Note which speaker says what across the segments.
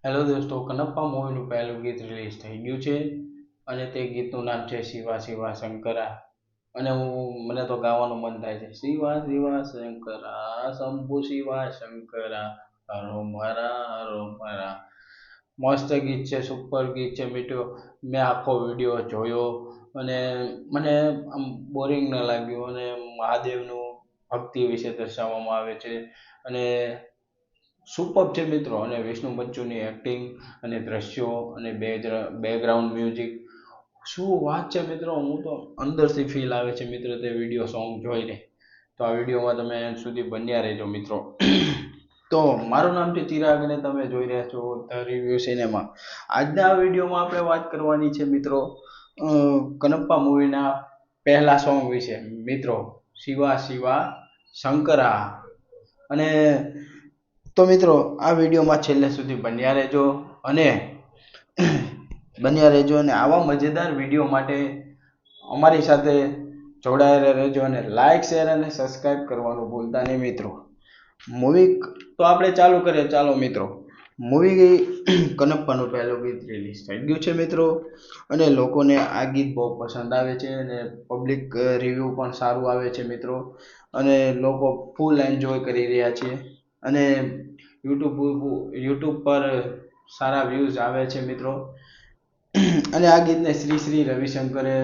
Speaker 1: Hello દોસ્તો, કનપ્પા મૂવીનું પહેલું ગીત રિલીઝ થઈ ગયું છે અને તે ગીતનું નામ છે શિવા શિવા શંકરા. અને મને તો ગાવાનું મન થાય છે, શિવા શિવા શંકરા શંભુ શિવા શંકરા, હરો મારા. મસ્ત ગીત છે, સુપર ગીત છે મિત્રો. મેં આખો વિડીયો જોયો અને મને આમ બોરિંગ ન લાગ્યું અને મહાદેવનું ભક્તિ વિશે દર્શાવવામાં આવે છે અને સુપર છે મિત્રો. અને વિષ્ણુ બચ્ચુની એક્ટિંગ અને દ્રશ્યો અને બેકગ્રાઉન્ડ મ્યુઝિક, શું વાત છે મિત્રો. હું તો અંદરથી ફીલ આવે છે મિત્રો તે વિડીયો સોંગ જોઈને. તો આ વિડીયોમાં તમે એન્ડ સુધી બન્યા રહેજો મિત્રો. તો મારું નામ છે ચિરાગ અને તમે જોઈ રહ્યા છો ધ રિવ્યુ સિનેમા. આજના આ વિડીયોમાં આપણે વાત કરવાની છે મિત્રો કનપ્પા મૂવીના પહેલા સોંગ વિશે મિત્રો, શિવા શિવા શંકરા. અને તો મિત્રો આ વિડીયોમાં છેલ્લે સુધી બન્યા રહેજો અને આવા મજેદાર વિડીયો માટે અમારી સાથે જોડાયેલા રહેજો અને લાઈક શેર અને સબસ્ક્રાઇબ કરવાનું ભૂલતા નહીં મિત્રો. મૂવી તો આપણે ચાલુ કરીએ. ચાલો મિત્રો, મૂવી કનપ્પાનું પહેલું ગીત રિલીઝ થઈ ગયું છે મિત્રો અને લોકોને આ ગીત બહુ પસંદ આવે છે અને પબ્લિક રિવ્યૂ પણ સારું આવે છે મિત્રો. અને લોકો ફૂલ એન્જોય કરી રહ્યા છે અને યુટ્યુબ પર સારા વ્યૂઝ આવે છે મિત્રો. અને આ ગીતને શ્રી શ્રી રવિશંકરે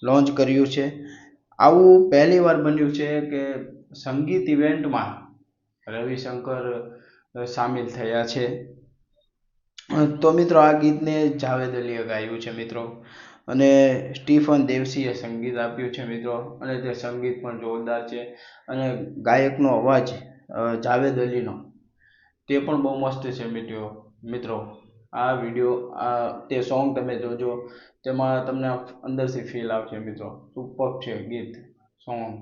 Speaker 1: લોન્ચ કર્યું છે. આવું પહેલી વાર બન્યું છે કે સંગીત ઇવેન્ટમાં રવિશંકર સામેલ થયા છે. તો મિત્રો આ ગીતને જાવેદ અલીએ ગાયું છે મિત્રો અને સ્ટીફન દેવસીએ સંગીત આપ્યું છે મિત્રો. અને તે સંગીત પણ જોરદાર છે અને ગાયકનો અવાજ જાવેદ અલીનો તે પણ બહુ મસ્ત છે મિત્રો. આ વિડીયો તે સોંગ તમે જોજો, તેમાં તમને અંદરથી ફીલ આવશે મિત્રો. સુપર છે ગીત સોંગ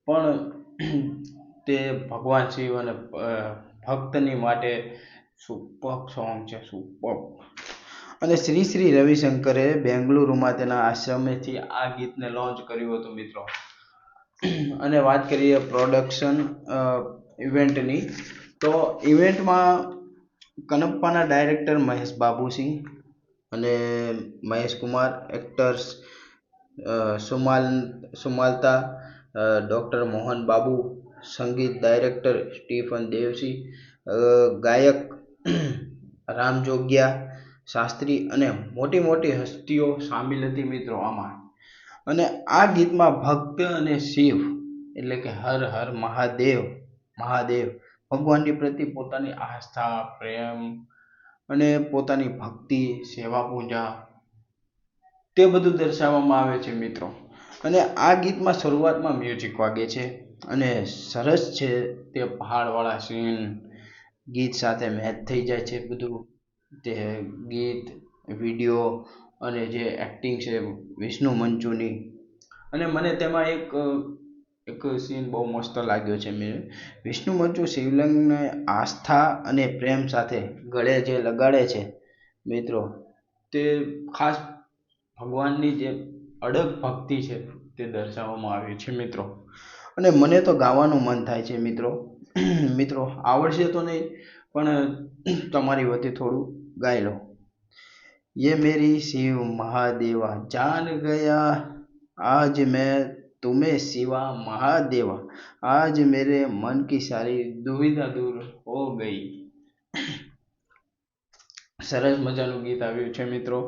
Speaker 1: પણ. તે ભગવાન શિવ અને ભક્તની માટે સુપર સોંગ છે, સુપર. અને શ્રી શ્રી રવિશંકરે બેંગલુરુમાં તેના આશ્રમેથી આ ગીતને લોન્ચ કર્યું હતું મિત્રો. અને વાત કરીએ પ્રોડક્શન ઇવેન્ટની, તો ઇવેન્ટમાં કનપ્પાના ડાયરેક્ટર મહેશ બાબુસિંહ અને મહેશ કુમાર, એક્ટર્સ સુમાલતા, ડૉક્ટર મોહન બાબુ, સંગીત ડાયરેક્ટર સ્ટીફન દેવસી, ગાયક રામ જોગ્યા શાસ્ત્રી અને મોટી મોટી હસ્તીઓ સામેલ હતી મિત્રો આમાં. અને આ ગીતમાં ભક્ત અને શિવ એટલે કે હર હર મહાદેવ ભગવાનની પ્રતિ પોતાની આસ્થા, પ્રેમ અને પોતાની ભક્તિ, સેવા પૂજા તે બધું દર્શાવવામાં આવે છે મિત્રો. અને આ ગીતમાં શરૂઆતમાં મ્યુઝિક વાગે છે અને સરસ છે તે પહાડવાળા સીન ગીત સાથે મેચ થઈ જાય છે બધું. તે ગીત, વિડીયો અને જે એક્ટિંગ છે વિષ્ણુ મંચુની. અને મને તેમાં એક સીન બહુ મસ્ત લાગ્યો છે. વિષ્ણુ મંચુ શિવલિંગને આસ્થા અને પ્રેમ સાથે ગળે જે લગાડે છે મિત્રો, તે ખાસ ભગવાનની જે અડગ ભક્તિ છે તે દર્શાવવામાં આવી છે મિત્રો. અને મને તો ગાવાનું મન થાય છે મિત્રો. મિત્રો આવડશે તો નહીં પણ તમારી વતી થોડું ગાઈ લો. ये मेरी शिव महादेवा जान गया आज मैं तुम्हें शिवा महादेवा, आज मेरे मन की सारी दुविधा दूर हो गई. સરસ મજાનું ગીત આવ્યું છે મિત્રો.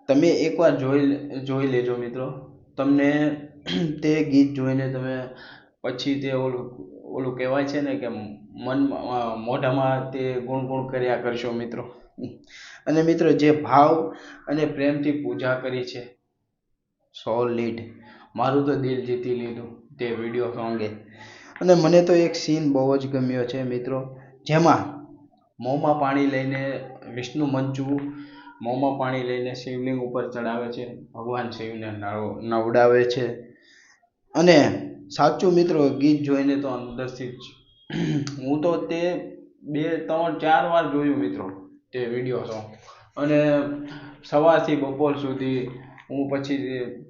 Speaker 1: તમે એકવાર જોઈ લેજો મિત્રો. તમને તે ગીત જોઈને તમે પછી તે ઓલું કહેવાય છે ને કે મોઢામાં તે ગુણગુણ કર્યા કરશો મિત્રો. અને મિત્રો જે ભાવ અને પ્રેમથી પૂજા કરી છે, સોલ લીડ મારું તો દિલ જીતી લીધું તે વિડીયો સોંગે. અને મને તો એક સીન બહુ જ ગમ્યો છે મિત્રો, જેમાં મોંમાં પાણી લઈને વિષ્ણુ મંચુ મોંમાં પાણી લઈને શિવલિંગ ઉપર ચડાવે છે, ભગવાન શિવને નવડાવે છે. અને સાચું મિત્રો ગીત જોઈને તો અંદરથી જ હું તો તે 2 3 4 વાર જોયું મિત્રો તે વિડીયો સોંગ. અને સવારથી બપોર સુધી હું પછી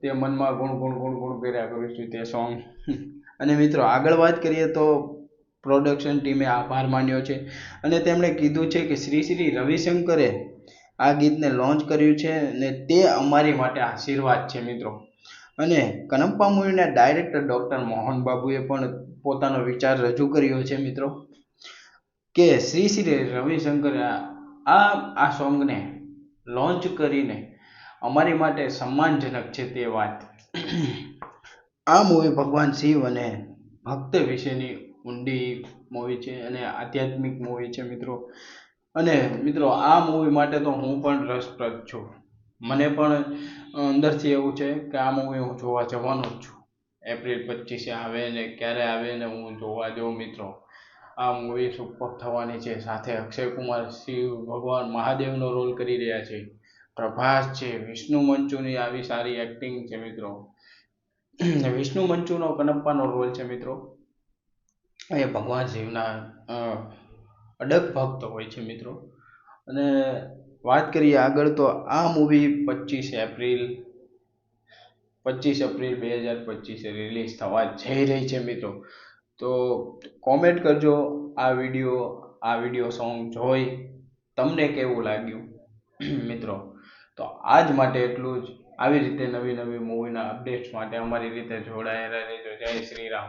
Speaker 1: તે મનમાં ગુણ કર્યા કરું છું તે સોંગ. અને મિત્રો આગળ વાત કરીએ તો પ્રોડક્શન ટીમે આભાર માન્યો છે અને તેમણે કીધું છે કે શ્રી રવિશંકરે આ ગીતને લોન્ચ કર્યું છે અને તે અમારી માટે આશીર્વાદ છે મિત્રો. અને કનપ્પા મૂવીના ડાયરેક્ટર ડૉક્ટર મોહન બાબુએ પણ પોતાનો વિચાર રજૂ કર્યો છે મિત્રો કે શ્રી રવિશંકરે આ સોંગને લોન્ચ કરીને અમારી માટે સન્માનજનક છે તે વાત. આ મૂવી ભગવાન શિવ અને ભક્ત વિશેની ઊંડી મૂવી છે અને આધ્યાત્મિક મૂવી છે મિત્રો. અને મિત્રો આ મૂવી માટે તો હું પણ રસપ્રદ છું. મને પણ અંદરથી એવું છે કે આ મૂવી હું જોવા જવાનો જ છું. એપ્રિલ 25 આવે ને ક્યારે આવે ને હું જોવા જાઉં મિત્રો. આ મૂવી સુપર થવાની છે. સાથે અક્ષય કુમાર શિવ ભગવાન મહાદેવનો રોલ કરી રહ્યા છે. પ્રભાસ છે, વિષ્ણુ મંચુની આવી સારી એક્ટિંગ છે મિત્રો. વિષ્ણુ મંચુનો કનપ્પાનો રોલ છે મિત્રો. એ ભગવાન શિવના અડગ ભક્ત હોય છે મિત્રો. અને વાત કરીએ આગળ તો આ મૂવી 25 એપ્રિલ 2025 રિલીઝ થવા જઈ રહી છે મિત્રો. તો કોમેન્ટ કરજો આ વિડીયો સોંગ જોઈ તમને કેવું લાગ્યું મિત્રો. તો આજ માટે એટલું જ. આવી રીતે નવી મૂવીના અપડેટ્સ માટે અમારી રીતે જોડાયેલા રહેજો. જય શ્રી રામ.